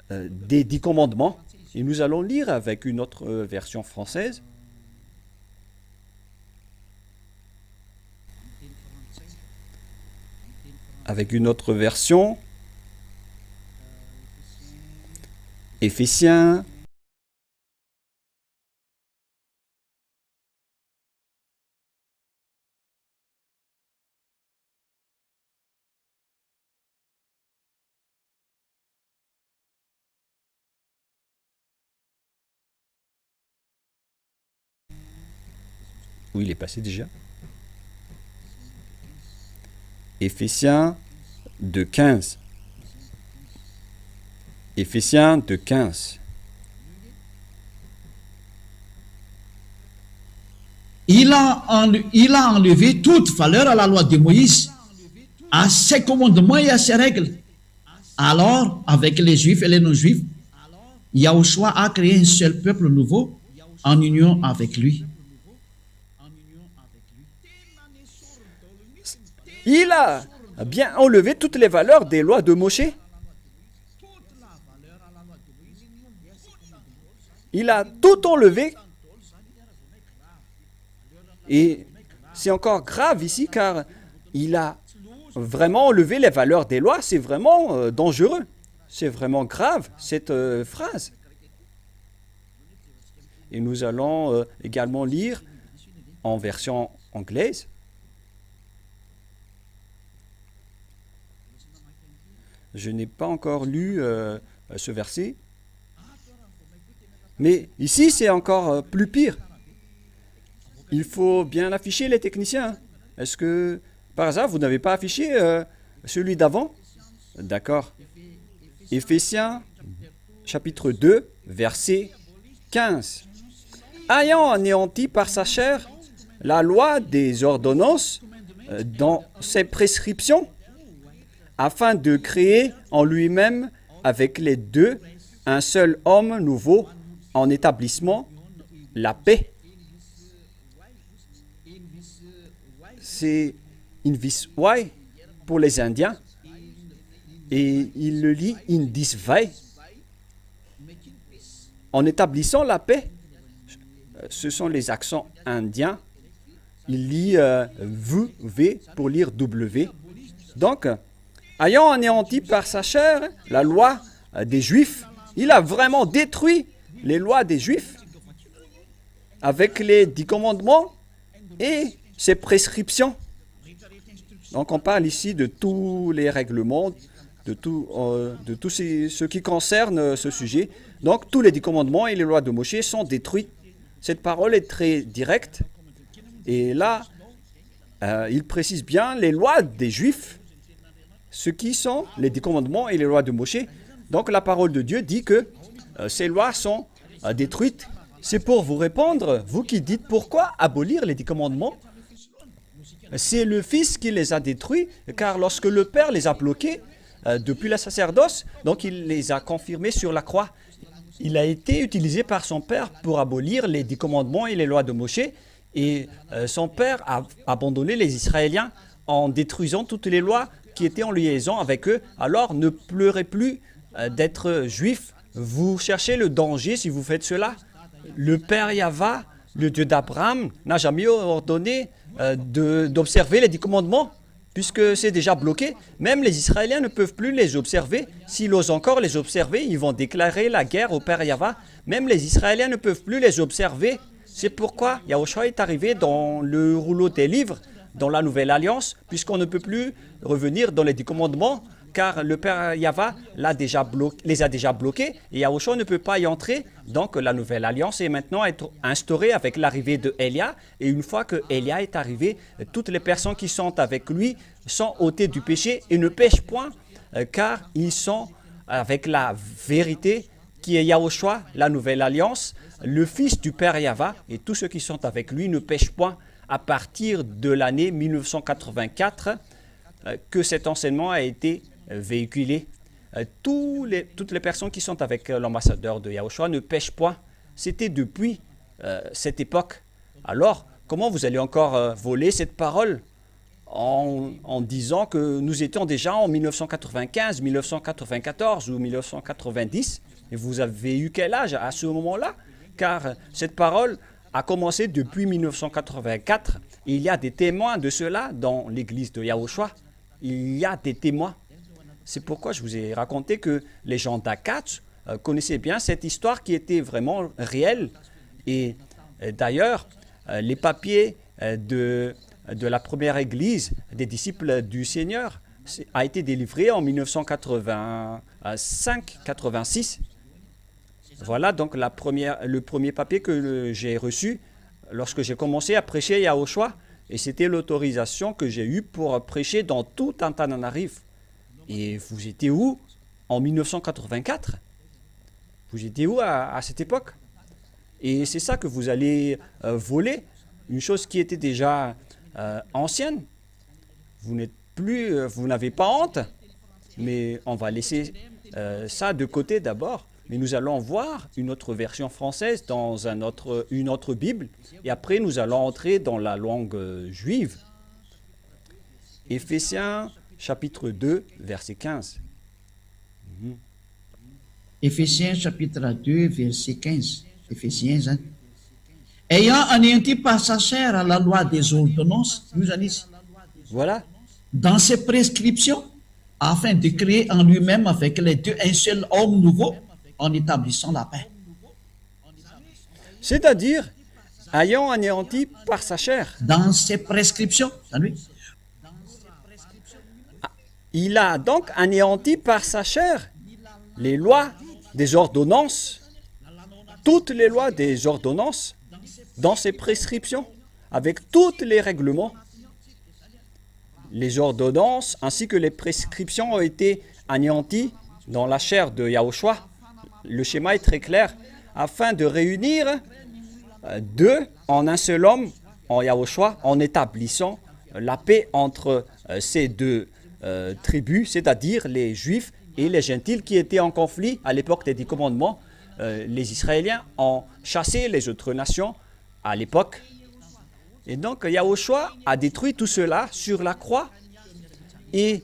des 10 commandements. Et nous allons lire avec une autre version française. Avec une autre version. Éphésiens. Où il est passé déjà? Éphésiens 2,15. Éphésiens 2,15. Il a enlevé toute valeur à la loi de Moïse, à ses commandements et à ses règles. Alors, avec les Juifs et les non-Juifs, Yahushua a créé un seul peuple nouveau en union avec lui. Il a bien enlevé toutes les valeurs des lois de Moshe. Il a tout enlevé. Et c'est encore grave ici car il a vraiment enlevé les valeurs des lois. C'est vraiment dangereux. C'est vraiment grave cette phrase. Et nous allons également lire en version anglaise. Je n'ai pas encore lu ce verset. Mais ici, c'est encore plus pire. Il faut bien afficher les techniciens. Est-ce que, par hasard, vous n'avez pas affiché celui d'avant? D'accord. Éphésiens, chapitre 2, verset 15. Ayant anéanti par sa chair la loi des ordonnances dans ses prescriptions, afin de créer en lui-même avec les deux un seul homme nouveau en établissement la paix. c'est une viswai pour les Indiens et il le lit in disvai. En établissant la paix, ce sont les accents indiens. Il lit V pour lire W. Donc, ayant anéanti par sa chair la loi des Juifs, il a vraiment détruit les lois des Juifs avec les 10 commandements et ses prescriptions. Donc, on parle ici de tous les règlements, de tout ce qui concerne ce sujet. Donc, tous les 10 commandements et les lois de Moshe sont détruits. Cette parole est très directe. Et là, il précise bien les lois des Juifs, ce qui sont les 10 commandements et les lois de Moshe. Donc, la parole de Dieu dit que ces lois sont détruites. C'est pour vous répondre, vous qui dites pourquoi abolir les 10 commandements. C'est le Fils qui les a détruits, car lorsque le Père les a bloqués depuis la sacerdoce, donc il les a confirmés sur la croix. Il a été utilisé par son Père pour abolir les 10 commandements et les lois de Moshe. Et son Père a abandonné les Israéliens en détruisant toutes les lois qui étaient en liaison avec eux. Alors ne pleurez plus d'être juif. Vous cherchez le danger si vous faites cela. Le Père Yahva, le Dieu d'Abraham, n'a jamais ordonné d'observer les 10 commandements, puisque c'est déjà bloqué. Même les Israéliens ne peuvent plus les observer. S'ils osent encore les observer, ils vont déclarer la guerre au Père Yahva. Même les Israéliens ne peuvent plus les observer. C'est pourquoi Yahushua est arrivé dans le rouleau des livres, dans la Nouvelle Alliance, puisqu'on ne peut plus revenir dans les 10 commandements, car le Père Yahva les a déjà bloqués, et Yahushua ne peut pas y entrer. Donc la Nouvelle Alliance est maintenant instaurée avec l'arrivée de Élia, et une fois que Élia est arrivé, toutes les personnes qui sont avec lui sont ôtées du péché et ne pêchent point, car ils sont avec la vérité qui est Yahushua, la Nouvelle Alliance, le Fils du Père Yahva, et tous ceux qui sont avec lui ne pêchent point. À partir de l'année 1984, que cet enseignement a été véhiculé. Toutes les personnes qui sont avec l'ambassadeur de Yahushua ne pêchent point. C'était depuis cette époque. Alors, comment vous allez encore voler cette parole en disant que nous étions déjà en 1995, 1994 ou 1990? Et vous avez eu quel âge à ce moment-là? Car cette parole a commencé depuis 1984. Et il y a des témoins de cela dans l'église de Yahushua. Il y a des témoins. C'est pourquoi je vous ai raconté que les gens d'Akatch connaissaient bien cette histoire qui était vraiment réelle. Et d'ailleurs, les papiers de la première église des disciples du Seigneur a été délivré en 1985-86. Voilà donc le premier papier que j'ai reçu lorsque j'ai commencé à prêcher Yahushua. Et c'était l'autorisation que j'ai eue pour prêcher dans tout Antananarive. Et vous étiez où en 1984? Vous étiez où à cette époque? Et c'est ça que vous allez voler, une chose qui était déjà ancienne. Vous n'avez pas honte, mais on va laisser ça de côté d'abord. Mais nous allons voir une autre version française dans une autre Bible. Et après, nous allons entrer dans la langue juive. Éphésiens chapitre 2, verset 15. Éphésiens chapitre 2, verset 15. Éphésiens, hein? Ayant anéanti par sa chair la loi des ordonnances, nous allons ici. Voilà. Dans ses prescriptions, afin de créer en lui-même avec les deux un seul homme nouveau, en établissant la paix. C'est-à-dire, ayant anéanti par sa chair. Dans ses prescriptions, il a donc anéanti par sa chair les lois des ordonnances, toutes les lois des ordonnances, dans ses prescriptions, avec tous les règlements. Les ordonnances ainsi que les prescriptions ont été anéanties dans la chair de Yahushua. Le schéma est très clair, afin de réunir deux en un seul homme, en Yahushua, en établissant la paix entre ces deux tribus, c'est-à-dire les Juifs et les Gentils qui étaient en conflit à l'époque des 10 commandements. Les Israéliens ont chassé les autres nations à l'époque. Et donc, Yahushua a détruit tout cela sur la croix. Et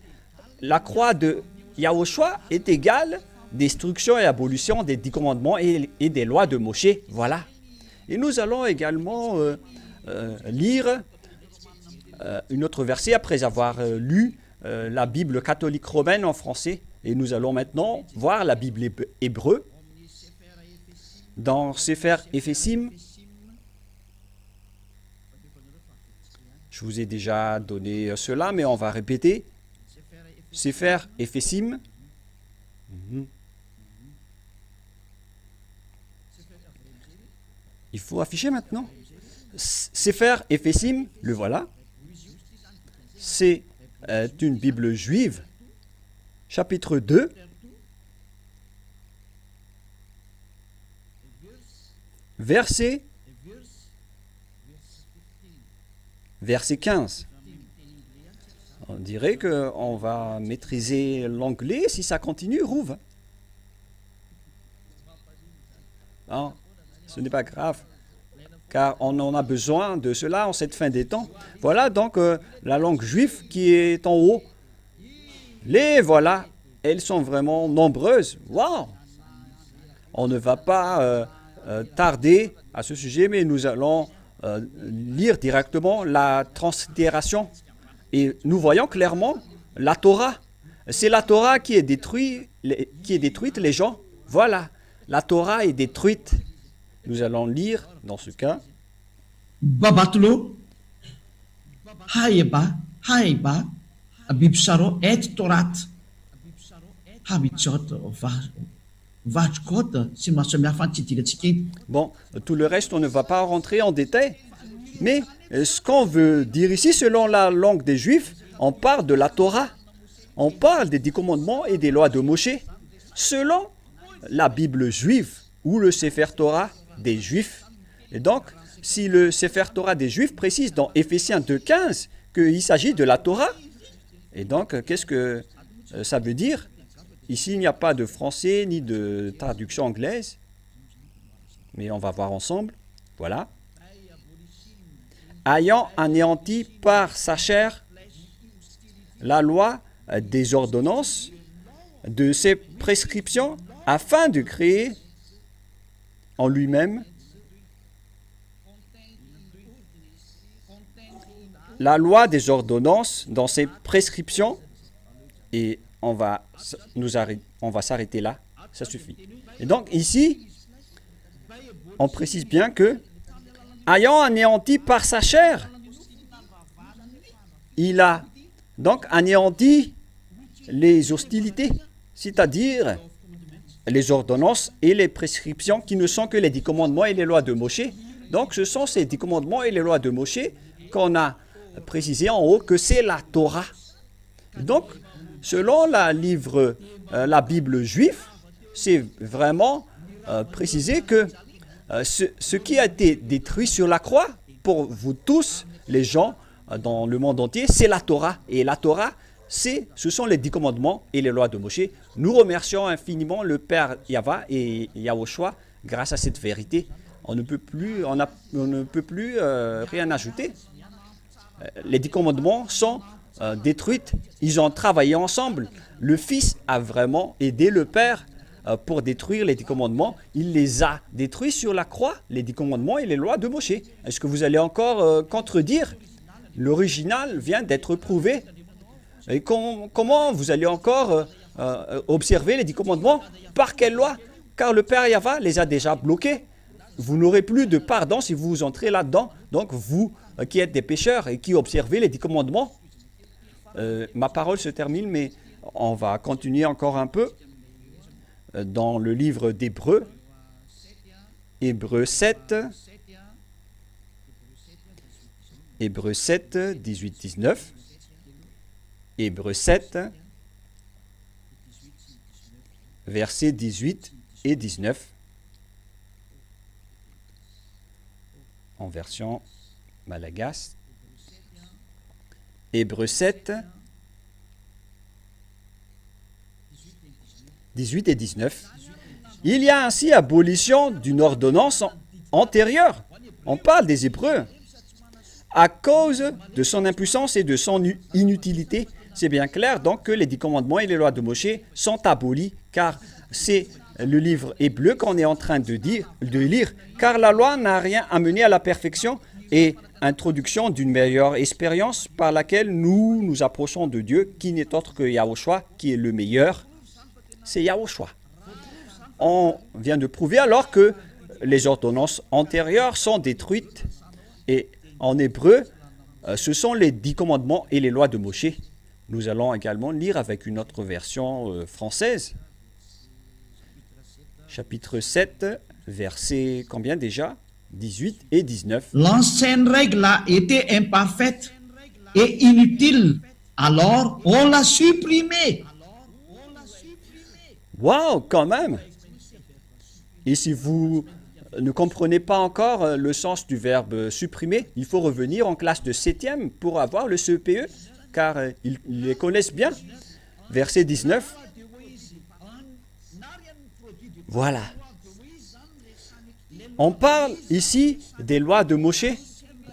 la croix de Yahushua est égale destruction et abolition des 10 commandements et des lois de Moshe. Voilà. Et nous allons également lire un autre verset après avoir lu la Bible catholique romaine en français. Et nous allons maintenant voir la Bible hébreu dans Sefer Ephésim. Je vous ai déjà donné cela, mais on va répéter. Sefer Ephésim. Il faut afficher maintenant. Sefer Ephésim, le voilà. C'est une Bible juive, chapitre 2, verset 15. On dirait qu'on va maîtriser l'anglais si ça continue, Rouve. Non, ce n'est pas grave, car on en a besoin de cela en cette fin des temps. Voilà donc la langue juive qui est en haut. Les voilà, elles sont vraiment nombreuses. Waouh! On ne va pas tarder à ce sujet, mais nous allons lire directement la translittération. Et nous voyons clairement la Torah. C'est la Torah qui est détruite, les gens. Voilà, la Torah est détruite. Nous allons lire dans ce cas. Babatlo, Haïba, Bibsaro et Torat, Habichot, Vachkot, si ma semia fantitique. Bon, tout le reste, on ne va pas rentrer en détail. Mais ce qu'on veut dire ici, selon la langue des Juifs, on parle de la Torah. On parle des 10 commandements et des lois de Moshe. Selon la Bible juive ou le Sefer Torah des Juifs. Et donc, si le Sefer Torah des Juifs précise dans Éphésiens 2,15 qu'il s'agit de la Torah, et donc, qu'est-ce que ça veut dire? Ici, il n'y a pas de français ni de traduction anglaise. Mais on va voir ensemble. Voilà. Ayant anéanti par sa chair la loi des ordonnances de ses prescriptions afin de créer en lui-même la loi des ordonnances dans ses prescriptions. Et on va s'arrêter là, ça suffit. Et donc ici, on précise bien que ayant anéanti par sa chair, il a donc anéanti les hostilités, c'est-à-dire les ordonnances et les prescriptions qui ne sont que les 10 commandements et les lois de Moshe. Donc ce sont ces 10 commandements et les lois de Moshe qu'on a précisé en haut que c'est la Torah. Donc, selon la Bible juive, c'est vraiment précisé que ce qui a été détruit sur la croix, pour vous tous, les gens dans le monde entier, c'est la Torah. Et la Torah, ce sont les 10 commandements et les lois de Moshe. Nous remercions infiniment le Père Yahva et Yahushua grâce à cette vérité. On ne peut plus rien ajouter. Les 10 commandements sont détruits. Ils ont travaillé ensemble. Le Fils a vraiment aidé le Père pour détruire les 10 commandements. Il les a détruits sur la croix, les 10 commandements et les lois de Moshe. Est-ce que vous allez encore contredire? L'original vient d'être prouvé. Et comment vous allez encore observer les 10 commandements? Par quelle loi? Car le Père Yahva les a déjà bloqués. Vous n'aurez plus de pardon si vous entrez là-dedans. Donc vous qui êtes des pécheurs et qui observez les 10 commandements. Ma parole se termine, mais on va continuer encore un peu dans le livre d'Hébreux. Hébreux 7. Hébreux 7, 18, 19. Hébreux 7, versets 18 et 19. En version malagasy. Hébreux 7, 18 et 19. Il y a ainsi abolition d'une ordonnance antérieure. On parle des Hébreux. à cause de son impuissance et de son inutilité. C'est bien clair donc que les 10 commandements et les lois de Moshe sont abolis, car c'est le livre hébreu qu'on est en train de lire, car la loi n'a rien amené à la perfection et introduction d'une meilleure expérience par laquelle nous nous approchons de Dieu, qui n'est autre que Yahushua, qui est le meilleur. C'est Yahushua. On vient de prouver alors que les ordonnances antérieures sont détruites. Et en hébreu, ce sont les 10 commandements et les lois de Moshe. Nous allons également lire avec une autre version française. Chapitre 7, versets combien déjà? 18 et 19. L'ancienne règle a été imparfaite et inutile. Alors, on l'a supprimée. Waouh, quand même! Et si vous ne comprenez pas encore le sens du verbe supprimer, il faut revenir en classe de 7e pour avoir le CEPE, car ils les connaissent bien. Verset 19. Voilà. On parle ici des lois de Moshe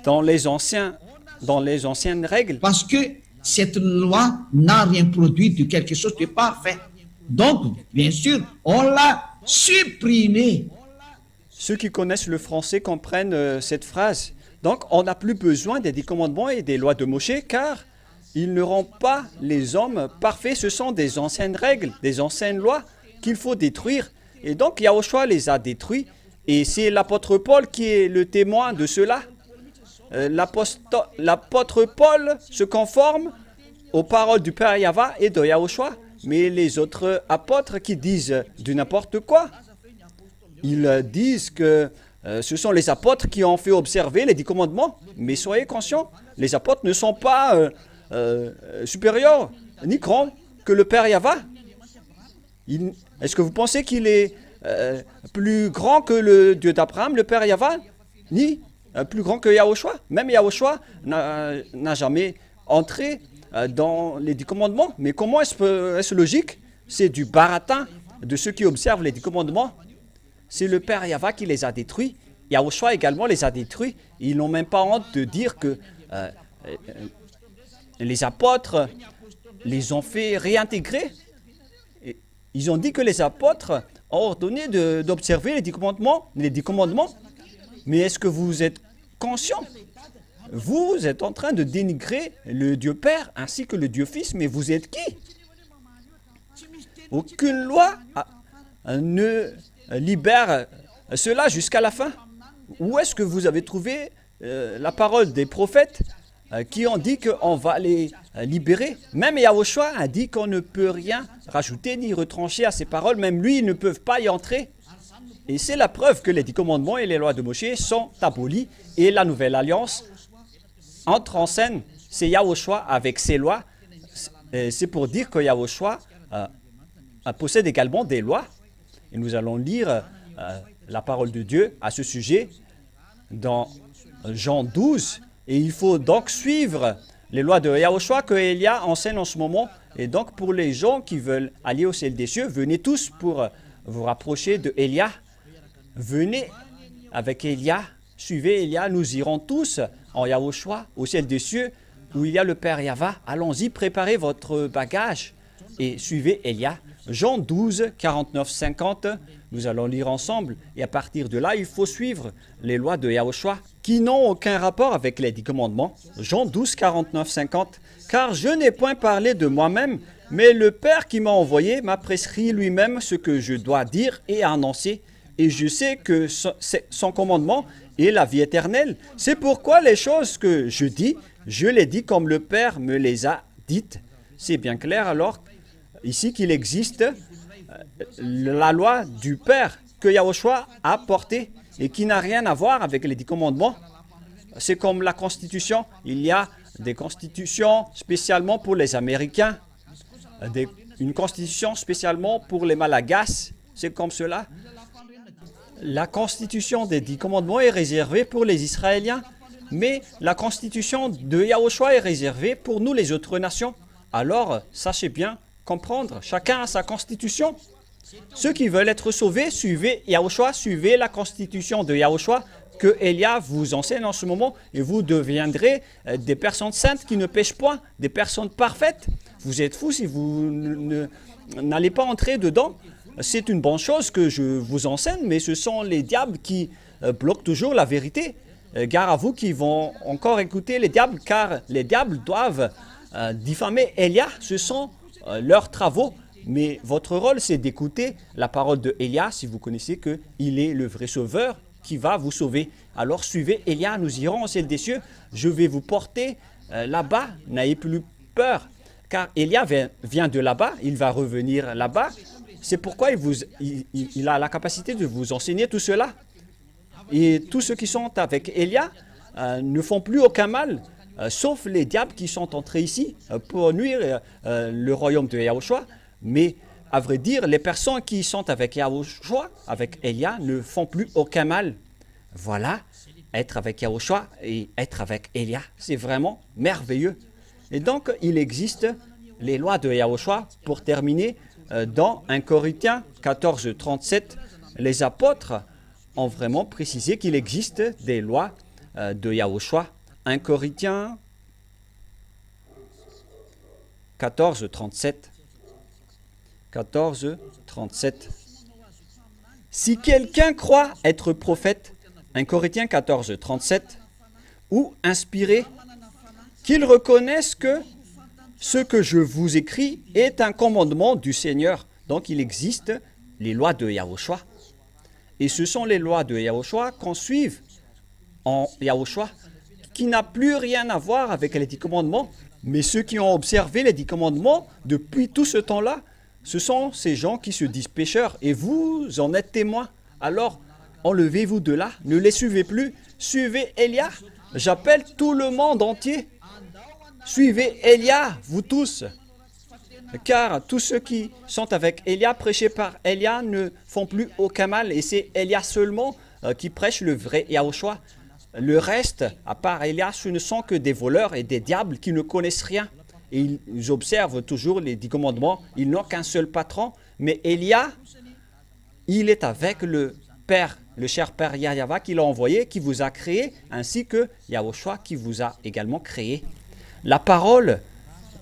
dans les anciennes règles. Parce que cette loi n'a rien produit de quelque chose de parfait. Donc, bien sûr, on l'a supprimée. Ceux qui connaissent le français comprennent cette phrase. Donc, on n'a plus besoin des 10 commandements et des lois de Moshe, car ils ne rendent pas les hommes parfaits. Ce sont des anciennes règles, des anciennes lois qu'il faut détruire. Et donc, Yahushua les a détruits. Et c'est l'apôtre Paul qui est le témoin de cela. L'apôtre Paul se conforme aux paroles du Père Yahva et de Yahushua. Mais les autres apôtres qui disent du n'importe quoi, ils disent que ce sont les apôtres qui ont fait observer les 10 commandements. Mais soyez conscients, les apôtres ne sont pas supérieurs ni grands que le Père Yahva. Est-ce que vous pensez qu'il est plus grand que le Dieu d'Abraham, le Père Yahva? Ni plus grand que Yahushua? Même Yahushua n'a jamais entré dans les 10 commandements. Mais comment est-ce logique? C'est du baratin de ceux qui observent les 10 commandements. C'est le Père Yahva qui les a détruits. Yahushua également les a détruits. Ils n'ont même pas honte de dire que les apôtres les ont fait réintégrer. Et ils ont dit que les apôtres ont ordonné d'observer les 10 commandements. Mais est-ce que vous êtes conscient? Vous êtes en train de dénigrer le Dieu Père ainsi que le Dieu Fils, mais vous êtes qui? Aucune loi ne libère cela jusqu'à la fin. Où est-ce que vous avez trouvé la parole des prophètes qui ont dit qu'on va les libérer? Même Yahushua a dit qu'on ne peut rien rajouter ni retrancher à ces paroles. Même lui, ils ne peuvent pas y entrer. Et c'est la preuve que les 10 commandements et les lois de Moshe sont abolis et la nouvelle alliance entre en scène. C'est Yahushua avec ses lois. C'est pour dire que Yahushua possède également des lois. Et nous allons lire la parole de Dieu à ce sujet dans Jean 12. Et il faut donc suivre les lois de Yahushua que Elia enseigne en ce moment. Et donc pour les gens qui veulent aller au ciel des cieux, venez tous pour vous rapprocher de Elia. Venez avec Elia, suivez Elia, nous irons tous en Yahushua au ciel des cieux où il y a le Père Yahva. Allons-y, préparez votre bagage et suivez Elia. Jean 12, 49, 50, nous allons lire ensemble. Et à partir de là, il faut suivre les lois de Yahushua qui n'ont aucun rapport avec les 10 commandements. Jean 12, 49, 50. Car je n'ai point parlé de moi-même, mais le Père qui m'a envoyé m'a prescrit lui-même ce que je dois dire et annoncer. Et je sais que son commandement est la vie éternelle. C'est pourquoi les choses que je dis, je les dis comme le Père me les a dites. C'est bien clair alors ici qu'il existe la loi du Père que Yahushua a portée et qui n'a rien à voir avec les 10 commandements. C'est comme la Constitution. Il y a des constitutions spécialement pour les Américains, une constitution spécialement pour les Malagasy. C'est comme cela. La constitution des 10 commandements est réservée pour les Israéliens, mais la constitution de Yahushua est réservée pour nous les autres nations. Alors, sachez bien comprendre, chacun a sa constitution. Ceux qui veulent être sauvés, suivez Yahushua, suivez la constitution de Yahushua que Élia vous enseigne en ce moment et vous deviendrez des personnes saintes qui ne pêchent point, des personnes parfaites. Vous êtes fous si vous n'allez pas entrer dedans. C'est une bonne chose que je vous enseigne, mais ce sont les diables qui bloquent toujours la vérité. Gare à vous qui vont encore écouter les diables, car les diables doivent diffamer Élia. Ce sont leurs travaux. Mais votre rôle, c'est d'écouter la parole de Élia, si vous connaissez qu'il est le vrai sauveur qui va vous sauver. Alors suivez Élia, nous irons au ciel des cieux. Je vais vous porter là-bas, n'ayez plus peur. Car Élia vient de là-bas, il va revenir là-bas. C'est pourquoi il a la capacité de vous enseigner tout cela. Et tous ceux qui sont avec Élia ne font plus aucun mal, sauf les diables qui sont entrés ici pour nuire le royaume de Yahushua. Mais à vrai dire, les personnes qui sont avec Yahushua, avec Élia, ne font plus aucun mal. Voilà, être avec Yahushua et être avec Élia, c'est vraiment merveilleux. Et donc, il existe les lois de Yahushua. Pour terminer, dans 1 Corinthiens 14, 37, les apôtres ont vraiment précisé qu'il existe des lois de Yahushua. 1 Corinthiens 14, 37. 14, 37. Si quelqu'un croit être prophète, 1 Corinthiens 14, 37, ou inspiré, qu'il reconnaisse que ce que je vous écris est un commandement du Seigneur. Donc il existe les lois de Yahushua. Et ce sont les lois de Yahushua qu'on suive en Yahushua, qui n'a plus rien à voir avec les 10 commandements. Mais ceux qui ont observé les 10 commandements depuis tout ce temps-là, ce sont ces gens qui se disent pécheurs et vous en êtes témoins. Alors, enlevez-vous de là, ne les suivez plus, suivez Élia. J'appelle tout le monde entier. Suivez Élia, vous tous. Car tous ceux qui sont avec Élia, prêchés par Élia, ne font plus aucun mal. Et c'est Élia seulement qui prêche le vrai Yahushua. Le reste, à part Élia, ce ne sont que des voleurs et des diables qui ne connaissent rien. Et ils observent toujours les 10 commandements. Ils n'ont qu'un seul patron. Mais Élia, il est avec le Père, le cher Père Yahweh qui l'a envoyé, qui vous a créé, ainsi que Yahushua qui vous a également créé. La parole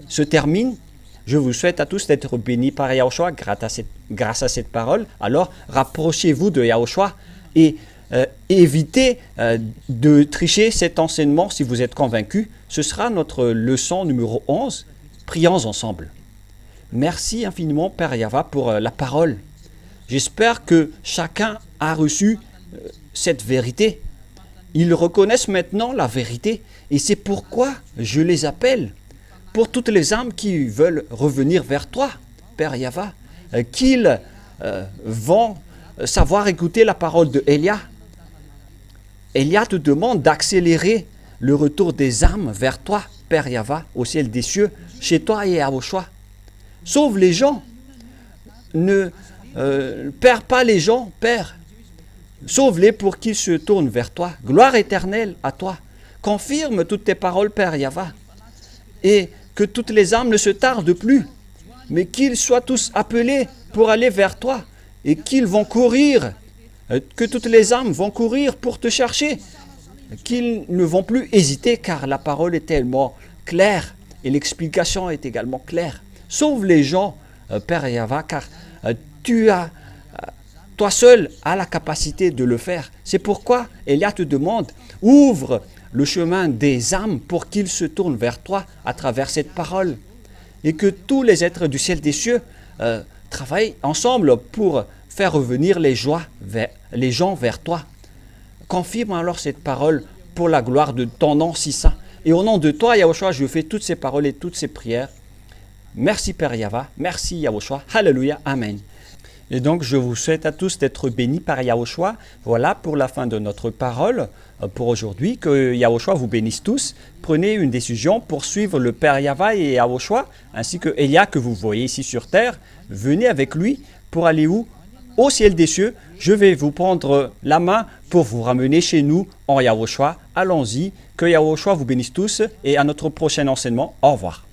se termine. Je vous souhaite à tous d'être bénis par Yahushua grâce à cette parole. Alors, rapprochez-vous de Yahushua et évitez de tricher cet enseignement si vous êtes convaincus. Ce sera notre leçon numéro 11. Prions ensemble. Merci infiniment, Père Yahweh, pour la parole. J'espère que chacun a reçu cette vérité. Ils reconnaissent maintenant la vérité et c'est pourquoi je les appelle. Pour toutes les âmes qui veulent revenir vers toi, Père Yahweh, qu'ils vont savoir écouter la parole de Élia. Élia te demande d'accélérer le retour des âmes vers toi, Père Yahweh, au ciel des cieux, chez toi et à Yahushua. Sauve les gens. Ne perds pas les gens, Père. Sauve-les pour qu'ils se tournent vers toi. Gloire éternelle à toi. Confirme toutes tes paroles, Père Yahweh. Et que toutes les âmes ne se tardent plus, mais qu'ils soient tous appelés pour aller vers toi et qu'ils vont courir, que toutes les âmes vont courir pour te chercher, qu'ils ne vont plus hésiter car la parole est tellement claire et l'explication est également claire. Sauve les gens, Père Yahweh, car toi seul as la capacité de le faire. C'est pourquoi Élia te demande, ouvre le chemin des âmes pour qu'ils se tournent vers toi à travers cette parole. Et que tous les êtres du ciel des cieux travaillent ensemble pour faire revenir les gens vers toi. Confirme alors cette parole pour la gloire de ton nom si saint. Et au nom de toi, Yahushua, je fais toutes ces paroles et toutes ces prières. Merci Père Yahweh, merci Yahushua, Alléluia, Amen. Et donc, je vous souhaite à tous d'être bénis par Yahushua. Voilà pour la fin de notre parole pour aujourd'hui. Que Yahushua vous bénisse tous. Prenez une décision pour suivre le Père Yahweh et Yahushua, ainsi que Élia que vous voyez ici sur terre. Venez avec lui pour aller où? Au ciel des cieux. Je vais vous prendre la main pour vous ramener chez nous en Yahushua. Allons-y. Que Yahushua vous bénisse tous et à notre prochain enseignement. Au revoir.